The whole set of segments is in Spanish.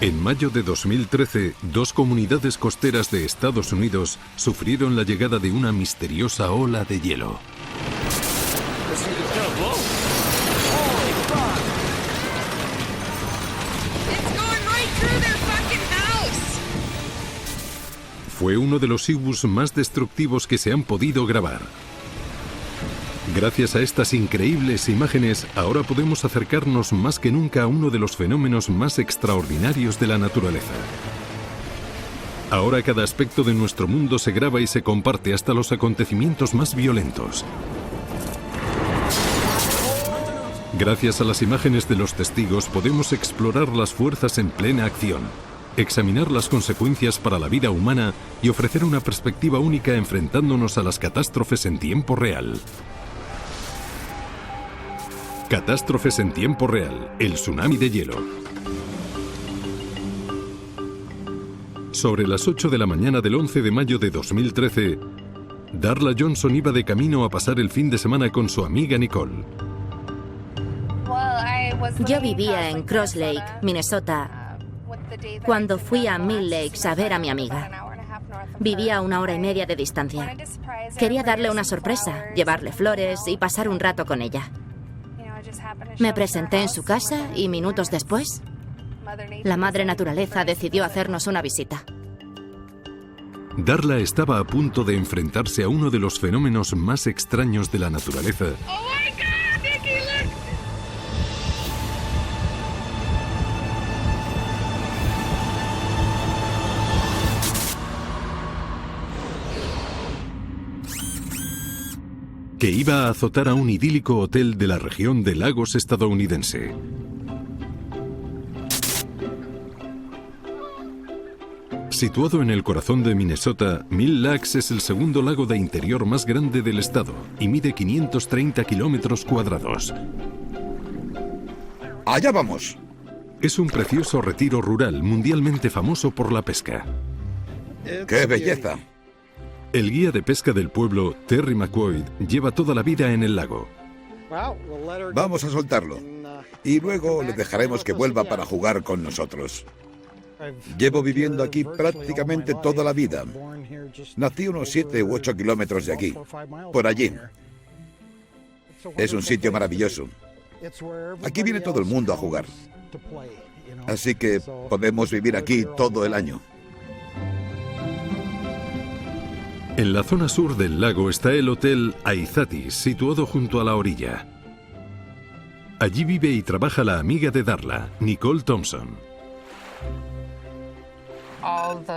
En mayo de 2013, dos comunidades costeras de Estados Unidos sufrieron la llegada de una misteriosa ola de hielo. Fue uno de los IWUs más destructivos que se han podido grabar. Gracias a estas increíbles imágenes, ahora podemos acercarnos más que nunca a uno de los fenómenos más extraordinarios de la naturaleza. Ahora cada aspecto de nuestro mundo se graba y se comparte hasta los acontecimientos más violentos. Gracias a las imágenes de los testigos podemos explorar las fuerzas en plena acción, examinar las consecuencias para la vida humana y ofrecer una perspectiva única enfrentándonos a las catástrofes en tiempo real. Catástrofes en tiempo real, el tsunami de hielo. Sobre las 8 de la mañana del 11 de mayo de 2013, Darla Johnson iba de camino a pasar el fin de semana con su amiga Nicole. Yo vivía en Cross Lake, Minnesota, cuando fui a Mill Lakes a ver a mi amiga. Vivía a 1 hora y media de distancia. Quería darle una sorpresa, llevarle flores y pasar un rato con ella. Me presenté en su casa y minutos después, la madre naturaleza decidió hacernos una visita. Darla estaba a punto de enfrentarse a uno de los fenómenos más extraños de la naturaleza. Que iba a azotar a un idílico hotel de la región de Lagos estadounidense. Situado en el corazón de Minnesota, Mill Lakes es el segundo lago de interior más grande del estado y mide 530 kilómetros cuadrados. ¡Allá vamos! Es un precioso retiro rural mundialmente famoso por la pesca. ¡Qué belleza! El guía de pesca del pueblo, Terry McQuaid, lleva toda la vida en el lago. Vamos a soltarlo. Y luego le dejaremos que vuelva para jugar con nosotros. Llevo viviendo aquí prácticamente toda la vida. Nací unos 7 u 8 kilómetros de aquí, por allí. Es un sitio maravilloso. Aquí viene todo el mundo a jugar. Así que podemos vivir aquí todo el año. En la zona sur del lago está el hotel Aizatis, situado junto a la orilla. Allí vive y trabaja la amiga de Darla, Nicole Thompson.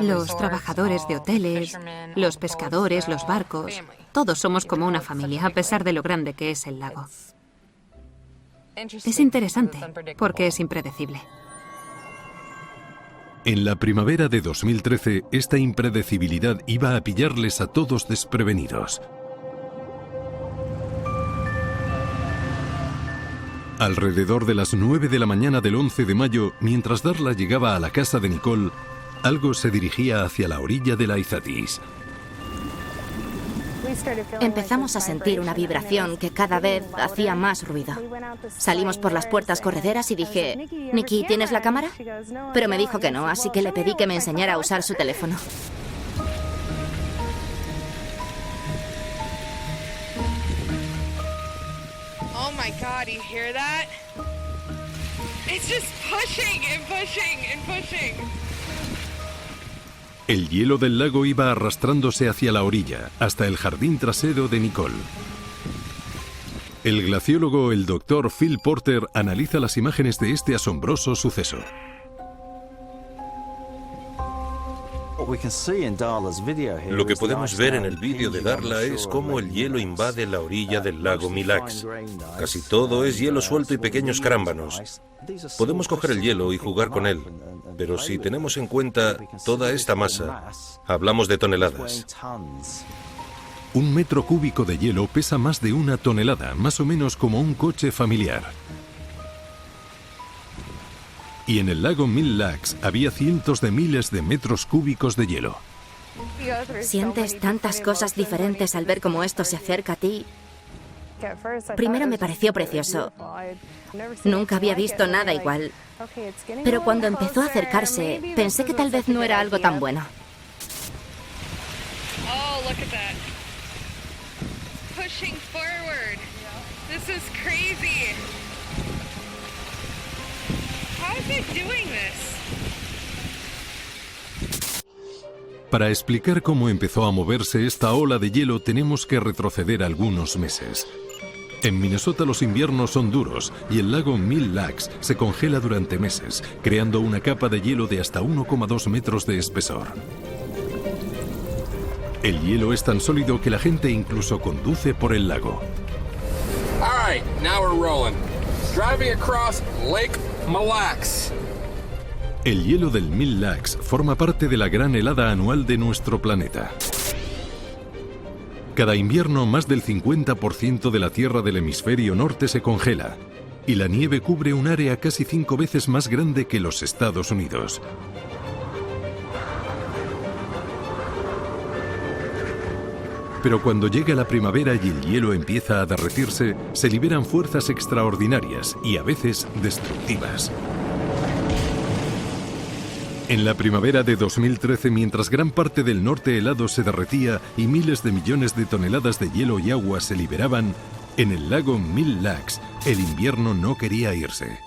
Los trabajadores de hoteles, los pescadores, los barcos, todos somos como una familia, a pesar de lo grande que es el lago. Es interesante, porque es impredecible. En la primavera de 2013, esta impredecibilidad iba a pillarles a todos desprevenidos. Alrededor de las 9 de la mañana del 11 de mayo, mientras Darla llegaba a la casa de Nicole, algo se dirigía hacia la orilla del Aizatis. Empezamos a sentir una vibración que cada vez hacía más ruido. Salimos por las puertas correderas y dije, Nikki, ¿tienes la cámara? Pero me dijo que no, así que le pedí que me enseñara a usar su teléfono. Oh my God, you hear that? It's just pushing and pushing and pushing. El hielo del lago iba arrastrándose hacia la orilla, hasta el jardín trasero de Nicole. El glaciólogo, el Dr. Phil Porter, analiza las imágenes de este asombroso suceso. Lo que podemos ver en el vídeo de Darla es cómo el hielo invade la orilla del lago Mille Lacs. Casi todo es hielo suelto y pequeños carámbanos. Podemos coger el hielo y jugar con él, pero si tenemos en cuenta toda esta masa, hablamos de toneladas. 1 metro cúbico de hielo pesa más de 1 tonelada, más o menos como un coche familiar. Y en el lago Mill Lakes había cientos de miles de metros cúbicos de hielo. Sientes tantas cosas diferentes al ver cómo esto se acerca a ti. Primero me pareció precioso. Nunca había visto nada igual. Pero cuando empezó a acercarse, pensé que tal vez no era algo tan bueno. Oh, look at that. Pushing forward. This is crazy. How is it doing this? Para explicar cómo empezó a moverse esta ola de hielo tenemos que retroceder algunos meses. En Minnesota los inviernos son duros y el lago Mille Lacs se congela durante meses, creando una capa de hielo de hasta 1,2 metros de espesor. El hielo es tan sólido que la gente incluso conduce por el lago. All right, now we're rolling. Driving across Lake Mille Lacs. El hielo del Mille Lacs forma parte de la gran helada anual de nuestro planeta. Cada invierno más del 50% de la tierra del hemisferio norte se congela y la nieve cubre un área casi 5 veces más grande que los Estados Unidos. Pero cuando llega la primavera y el hielo empieza a derretirse, se liberan fuerzas extraordinarias y a veces destructivas. En la primavera de 2013, mientras gran parte del norte helado se derretía y miles de millones de toneladas de hielo y agua se liberaban, en el lago Mille Lacs el invierno no quería irse.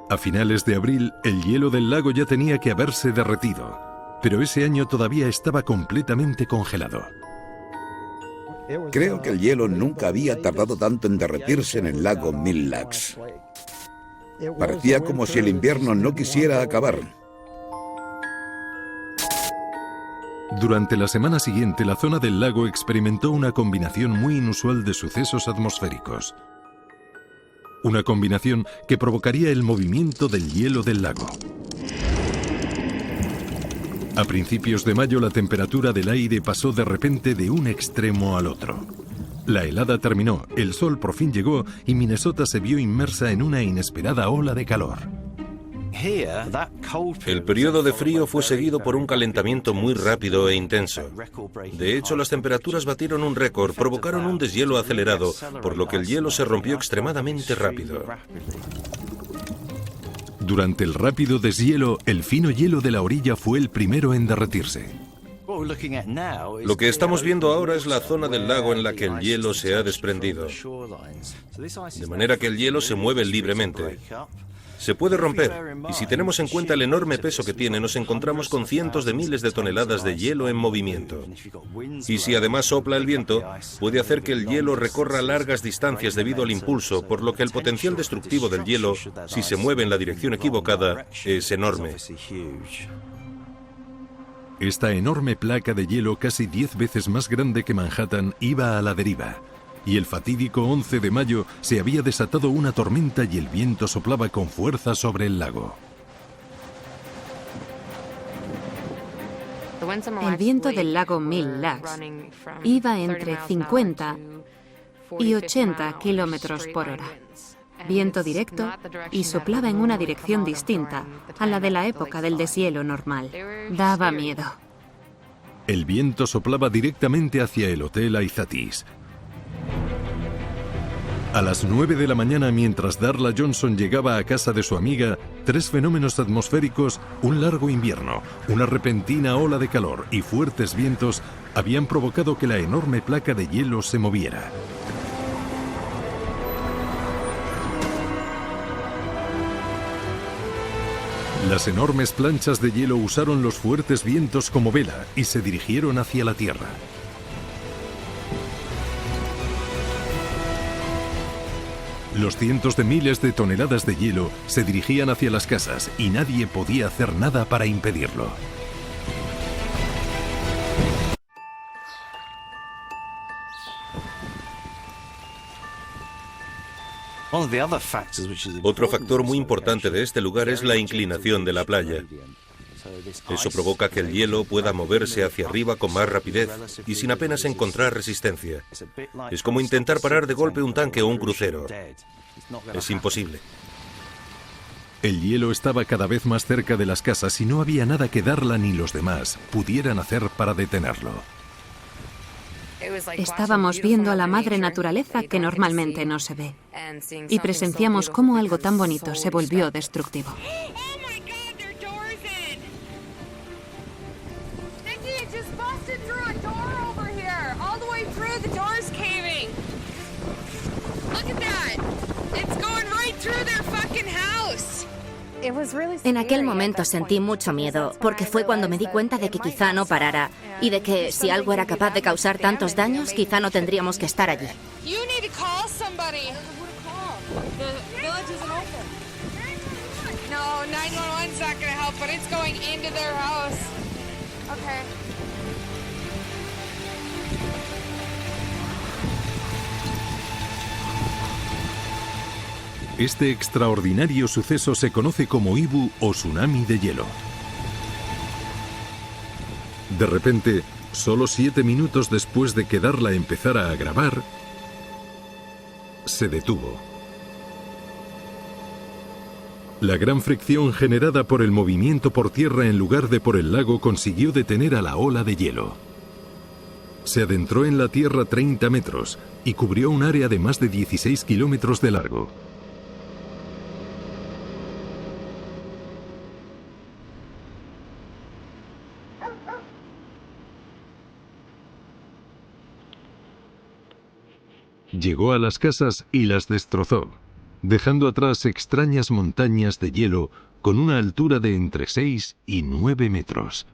A finales de abril, el hielo del lago ya tenía que haberse derretido, pero ese año todavía estaba completamente congelado. Creo que el hielo nunca había tardado tanto en derretirse en el lago Mille Lacs. Parecía como si el invierno no quisiera acabar. Durante la semana siguiente, la zona del lago experimentó una combinación muy inusual de sucesos atmosféricos. Una combinación que provocaría el movimiento del hielo del lago. A principios de mayo la temperatura del aire pasó de repente de un extremo al otro. La helada terminó, el sol por fin llegó y Minnesota se vio inmersa en una inesperada ola de calor. El periodo de frío fue seguido por un calentamiento muy rápido e intenso. De hecho, las temperaturas batieron un récord, provocaron un deshielo acelerado, por lo que el hielo se rompió extremadamente rápido. Durante el rápido deshielo, el fino hielo de la orilla fue el primero en derretirse. Lo que estamos viendo ahora es la zona del lago en la que el hielo se ha desprendido. De manera que el hielo se mueve libremente. Se puede romper, y si tenemos en cuenta el enorme peso que tiene, nos encontramos con cientos de miles de toneladas de hielo en movimiento. Y si además sopla el viento, puede hacer que el hielo recorra largas distancias debido al impulso, por lo que el potencial destructivo del hielo, si se mueve en la dirección equivocada, es enorme. Esta enorme placa de hielo, casi 10 veces más grande que Manhattan, iba a la deriva. Y el fatídico 11 de mayo se había desatado una tormenta y el viento soplaba con fuerza sobre el lago. El viento del lago Mille Lacs iba entre 50 y 80 kilómetros por hora. Viento directo y soplaba en una dirección distinta a la de la época del deshielo normal. Daba miedo. El viento soplaba directamente hacia el Hotel Aizatis. A las 9 de la mañana, mientras Darla Johnson llegaba a casa de su amiga, 3 fenómenos atmosféricos, un largo invierno, una repentina ola de calor y fuertes vientos habían provocado que la enorme placa de hielo se moviera. Las enormes planchas de hielo usaron los fuertes vientos como vela y se dirigieron hacia la Tierra. Los cientos de miles de toneladas de hielo se dirigían hacia las casas y nadie podía hacer nada para impedirlo. Otro factor muy importante de este lugar es la inclinación de la playa. Eso provoca que el hielo pueda moverse hacia arriba con más rapidez y sin apenas encontrar resistencia. Es como intentar parar de golpe un tanque o un crucero. Es imposible. El hielo estaba cada vez más cerca de las casas y no había nada que Darla ni los demás pudieran hacer para detenerlo. Estábamos viendo a la madre naturaleza que normalmente no se ve. Y presenciamos cómo algo tan bonito se volvió destructivo. En aquel momento sentí mucho miedo, porque fue cuando me di cuenta de que quizá no parara y de que si algo era capaz de causar tantos daños, quizá no tendríamos que estar allí. No, 911's not gonna help, but it's going into their house. Okay. Este extraordinario suceso se conoce como Ibu o tsunami de hielo. De repente, solo 7 minutos después de que Darla empezara a grabar, se detuvo. La gran fricción generada por el movimiento por tierra en lugar de por el lago consiguió detener a la ola de hielo. Se adentró en la tierra 30 metros y cubrió un área de más de 16 kilómetros de largo. Llegó a las casas y las destrozó, dejando atrás extrañas montañas de hielo con una altura de entre 6 y 9 metros.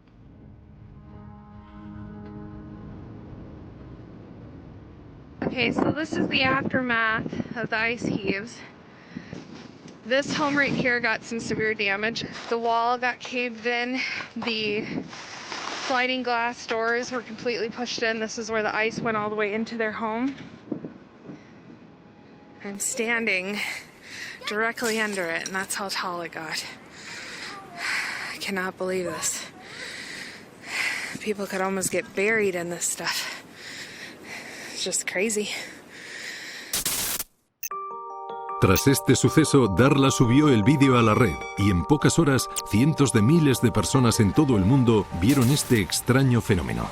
Okay, so this is the aftermath of the ice heaves. This home right here got some severe damage. The wall got caved in. The sliding glass doors were completely pushed in. This is where the ice went all the way into their home. I'm standing directly under it, and that's how tall it got. I cannot believe this. People could almost get buried in this stuff. It's just crazy. Tras este suceso, Darla subió el vídeo a la red y en pocas horas cientos de miles de personas en todo el mundo vieron este extraño fenómeno.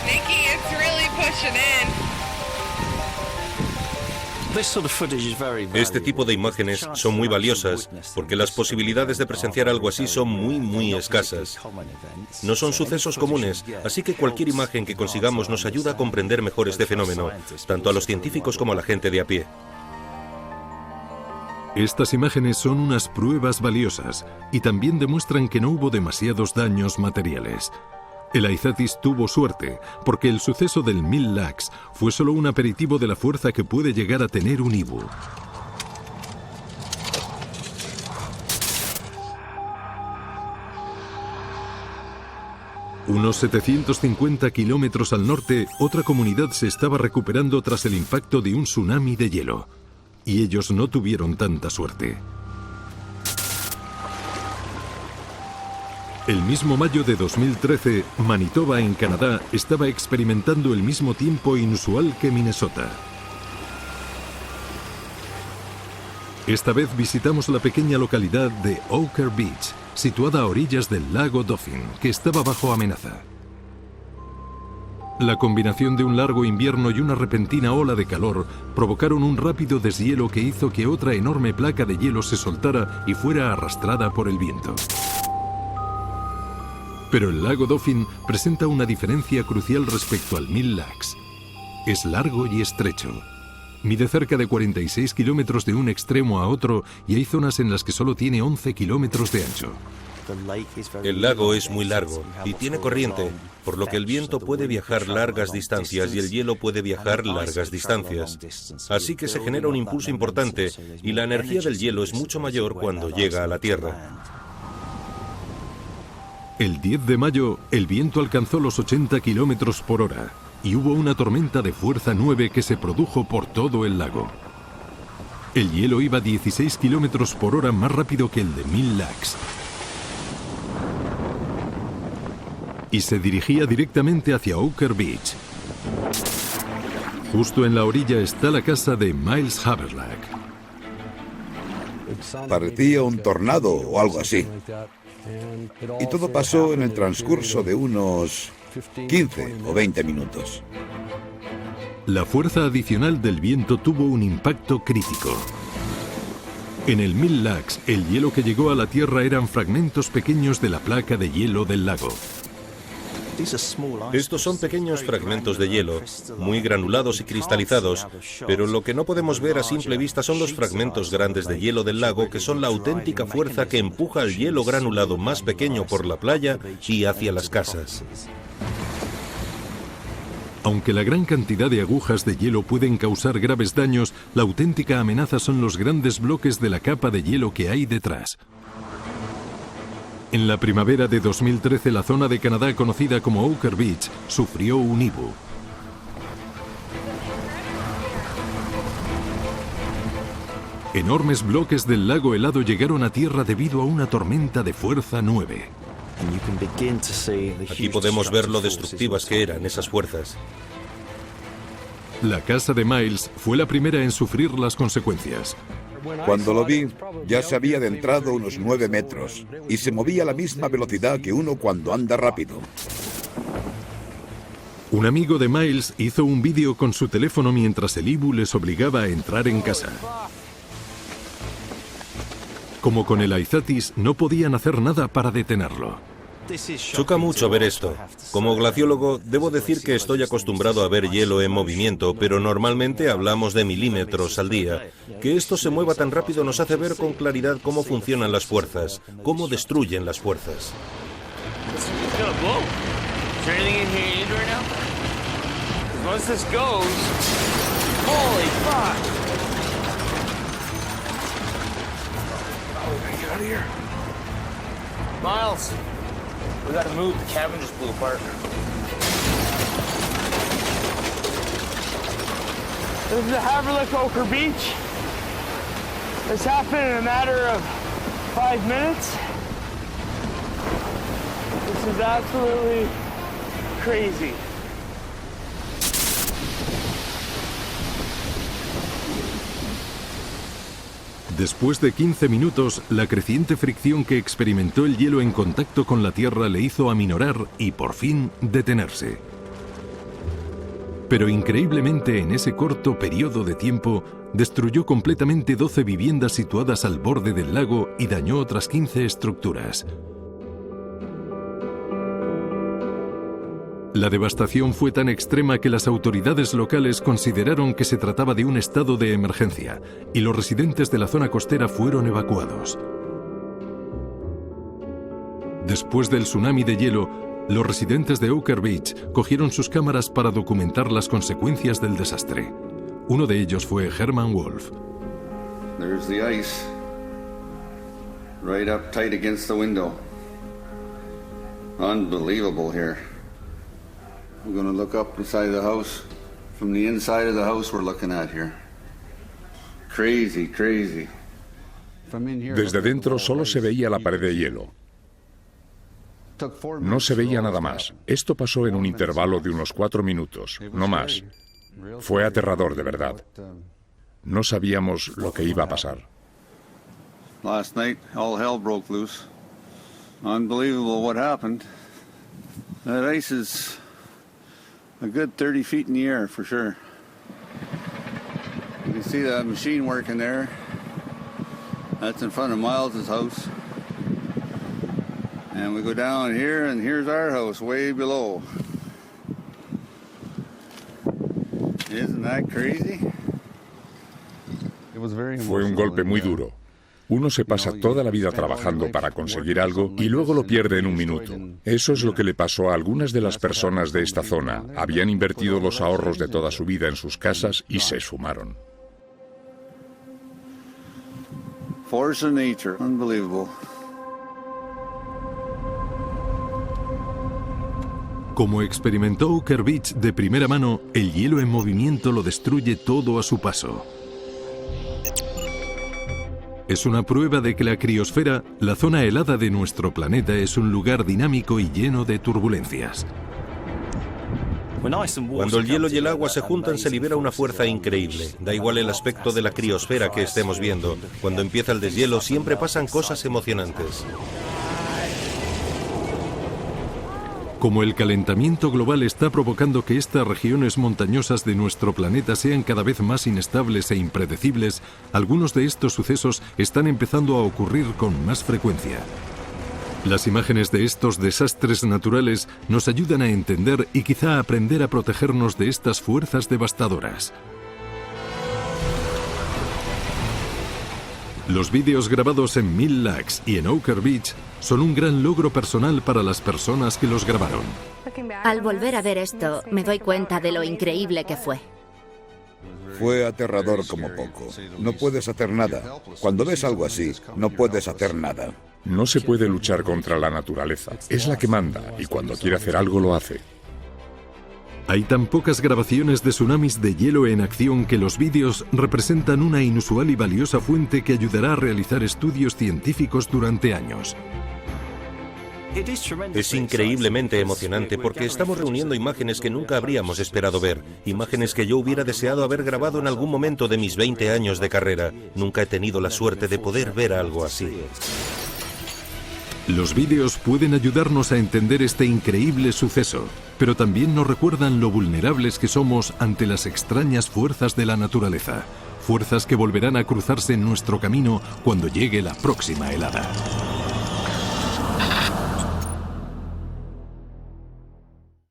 Nikki, it's really pushing in. Este tipo de imágenes son muy valiosas porque las posibilidades de presenciar algo así son muy escasas. No son sucesos comunes, así que cualquier imagen que consigamos nos ayuda a comprender mejor este fenómeno, tanto a los científicos como a la gente de a pie. Estas imágenes son unas pruebas valiosas y también demuestran que no hubo demasiados daños materiales. El Aizatis tuvo suerte, porque el suceso del Mille Lacs fue solo un aperitivo de la fuerza que puede llegar a tener un Ibu. Unos 750 kilómetros al norte, otra comunidad se estaba recuperando tras el impacto de un tsunami de hielo. Y ellos no tuvieron tanta suerte. El mismo mayo de 2013, Manitoba, en Canadá, estaba experimentando el mismo tiempo inusual que Minnesota. Esta vez visitamos la pequeña localidad de Oquirrh Beach, situada a orillas del lago Dauphin, que estaba bajo amenaza. La combinación de un largo invierno y una repentina ola de calor provocaron un rápido deshielo que hizo que otra enorme placa de hielo se soltara y fuera arrastrada por el viento. Pero el lago Dauphin presenta una diferencia crucial respecto al Mille Lacs. Es largo y estrecho. Mide cerca de 46 kilómetros de un extremo a otro y hay zonas en las que solo tiene 11 kilómetros de ancho. El lago es muy largo y tiene corriente, por lo que el viento puede viajar largas distancias y el hielo puede viajar largas distancias. Así que se genera un impulso importante y la energía del hielo es mucho mayor cuando llega a la Tierra. El 10 de mayo, el viento alcanzó los 80 kilómetros por hora y hubo una tormenta de fuerza 9 que se produjo por todo el lago. El hielo iba a 16 kilómetros por hora más rápido que el de Mille Lacs. Y se dirigía directamente hacia Oquirrh Beach. Justo en la orilla está la casa de Miles Haverlack. Parecía un tornado o algo así. Y todo pasó en el transcurso de unos 15 o 20 minutos. La fuerza adicional del viento tuvo un impacto crítico. En el Mille Lacs, el hielo que llegó a la Tierra eran fragmentos pequeños de la placa de hielo del lago. Estos son pequeños fragmentos de hielo, muy granulados y cristalizados, pero lo que no podemos ver a simple vista son los fragmentos grandes de hielo del lago, que son la auténtica fuerza que empuja el hielo granulado más pequeño por la playa y hacia las casas. Aunque la gran cantidad de agujas de hielo pueden causar graves daños, la auténtica amenaza son los grandes bloques de la capa de hielo que hay detrás. En la primavera de 2013, la zona de Canadá conocida como Oquirrh Beach sufrió un ibu. Enormes bloques del lago helado llegaron a tierra debido a una tormenta de fuerza 9. Aquí podemos ver lo destructivas que eran esas fuerzas. La casa de Miles fue la primera en sufrir las consecuencias. Cuando lo vi, ya se había adentrado unos 9 metros y se movía a la misma velocidad que uno cuando anda rápido. Un amigo de Miles hizo un vídeo con su teléfono mientras el ibu les obligaba a entrar en casa. Como con el Aizatis, no podían hacer nada para detenerlo. Choca mucho ver esto. Como glaciólogo, debo decir que estoy acostumbrado a ver hielo en movimiento, pero normalmente hablamos de milímetros al día. Que esto se mueva tan rápido nos hace ver con claridad cómo funcionan las fuerzas, cómo destruyen las fuerzas. Miles, we gotta move. The cabin just blew apart. This is the Haverlick Oquirrh Beach. This happened in a matter of 5 minutes. This is absolutely crazy. Después de 15 minutos, la creciente fricción que experimentó el hielo en contacto con la tierra le hizo aminorar y, por fin, detenerse. Pero increíblemente, en ese corto periodo de tiempo, destruyó completamente 12 viviendas situadas al borde del lago y dañó otras 15 estructuras. La devastación fue tan extrema que las autoridades locales consideraron que se trataba de un estado de emergencia y los residentes de la zona costera fueron evacuados. Después del tsunami de hielo, los residentes de Oquirrh Beach cogieron sus cámaras para documentar las consecuencias del desastre. Uno de ellos fue Herman Wolf. There's the ice, right up tight against the window. Unbelievable here. We're going to look up inside the house. From the inside of the house we're looking at here. Crazy, crazy. Desde dentro solo se veía la pared de hielo. No se veía nada más. Esto pasó en un intervalo de unos 4 minutos, no más. Fue aterrador, de verdad. No sabíamos lo que iba a pasar. Last night, all hell broke loose. Unbelievable what happened. That ice is a good 30 feet in the air, for sure. You can see that machine working there. That's in front of Miles's house. And we go down here, and here's our house way below. Isn't that crazy? Fue un golpe muy duro. Uno se pasa toda la vida trabajando para conseguir algo y luego lo pierde en un minuto. Eso es lo que le pasó a algunas de las personas de esta zona. Habían invertido los ahorros de toda su vida en sus casas y se esfumaron. Force of nature, unbelievable. Como experimentó Oquirrh Beach de primera mano, el hielo en movimiento lo destruye todo a su paso. Es una prueba de que la criosfera, la zona helada de nuestro planeta, es un lugar dinámico y lleno de turbulencias. Cuando el hielo y el agua se juntan, se libera una fuerza increíble. Da igual el aspecto de la criosfera que estemos viendo. Cuando empieza el deshielo, siempre pasan cosas emocionantes. Como el calentamiento global está provocando que estas regiones montañosas de nuestro planeta sean cada vez más inestables e impredecibles, algunos de estos sucesos están empezando a ocurrir con más frecuencia. Las imágenes de estos desastres naturales nos ayudan a entender y quizá a aprender a protegernos de estas fuerzas devastadoras. Los vídeos grabados en Mille Lacs y en Oquirrh Beach son un gran logro personal para las personas que los grabaron. Al volver a ver esto, me doy cuenta de lo increíble que fue. Fue aterrador como poco. No puedes hacer nada. Cuando ves algo así, no puedes hacer nada. No se puede luchar contra la naturaleza. Es la que manda y cuando quiere hacer algo lo hace. Hay tan pocas grabaciones de tsunamis de hielo en acción que los vídeos representan una inusual y valiosa fuente que ayudará a realizar estudios científicos durante años. Es increíblemente emocionante porque estamos reuniendo imágenes que nunca habríamos esperado ver, imágenes que yo hubiera deseado haber grabado en algún momento de mis 20 años de carrera. Nunca he tenido la suerte de poder ver algo así. Los vídeos pueden ayudarnos a entender este increíble suceso, pero también nos recuerdan lo vulnerables que somos ante las extrañas fuerzas de la naturaleza, fuerzas que volverán a cruzarse en nuestro camino cuando llegue la próxima helada.